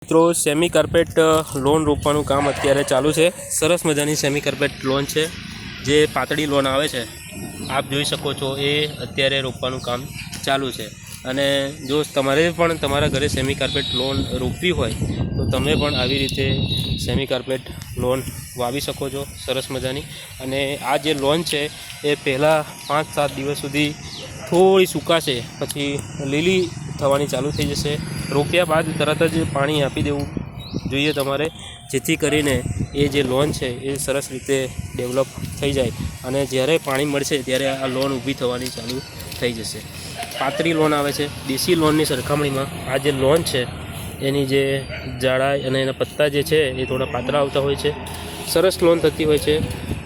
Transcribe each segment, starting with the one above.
મિત્રો semi carpet loan રોપવાનું કામ અત્યારે ચાલુ છે। સરસ મજાની સેમી કાર્પેટ લોન છે, જે પાતળી લોન આવે છે, આપ જોઈ શકો છો। એ અત્યારે રોપવાનું કામ ચાલુ છે અને જો તમારે પણ તમારા ઘરે સેમી કાર્પેટ લોન રોપવી હોય તો તમે પણ આવી રીતે સેમી કાર્પેટ લોન વાવી શકો છો સરસ મજાની। અને આ જે લોન છે એ પહેલાં 5-7 દિવસ સુધી થોડી સુકાશે, પછી લીલી થવાની ચાલુ થઈ જશે। રોપ્યા બાદ તરત જ પાણી આપી દેવું જોઈએ તમારે, જેથી કરીને એ જે લોન છે એ સરસ રીતે ડેવલપ થઈ જાય અને જ્યારે પાણી મળશે ત્યારે આ લોન ઊભી થવાની ચાલુ થઈ જશે। પાતળી લોન આવે છે। દેશી લોનની સરખામણીમાં આ જે લોન છે એની જે જાડાઈ અને એના પત્તા જે છે એ થોડા પાતળા આવતા હોય છે, સરસ લોન થતી હોય છે।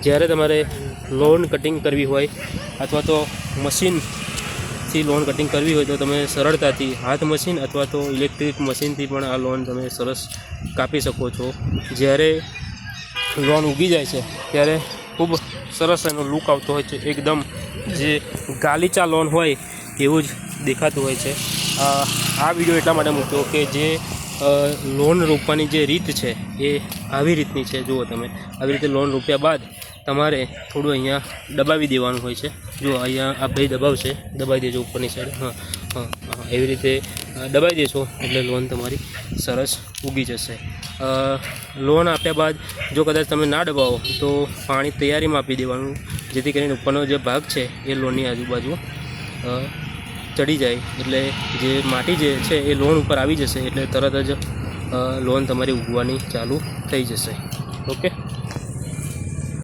જ્યારે તમારે લોન કટિંગ કરવી હોય અથવા તો મશીનથી લોન કટિંગ કરવી હોય તો તમે સરળતાથી હાથ મશીન અથવા તો ઇલેક્ટ્રિક મશીનથી પણ આ લોન તમે સરસ કાપી શકો છો। જ્યારે લોન ઉગી જાય છે ત્યારે ખૂબ સરસ એનો લુક આવતો હોય છે, એકદમ જે ગાલીચા લોન હોય એવું જ દેખાતું હોય છે। આ વિડીયો એટલા માટે મૂક્યો કે જે લોન રોપવાની જે રીત છે એ આવી રીતની છે। જુઓ તમે, આવી રીતે લોન રોપ્યા બાદ તમારે થોડું અહીંયા દબાવી દેવાનું હોય છે। જો અહીંયા આ ભાઈ દબાવશે, દબાવી દેજો ઉપરની સાઈડ। એવી રીતે દબાવી દેશો એટલે લોન તમારી સરસ ઉગી જશે। લોન આપ્યા બાદ જો કદાચ તમે ના દબાવો તો પાણી તૈયારીમાં આપી દેવાનું, જેથી કરીને ઉપરનો જે ભાગ છે એ લોનની આજુબાજુ ચડી જાય, એટલે જે માટી જે છે એ લોન ઉપર આવી જશે એટલે તરત જ લોન તમારી ઉગવાની ચાલુ થઈ જશે। ઓકે।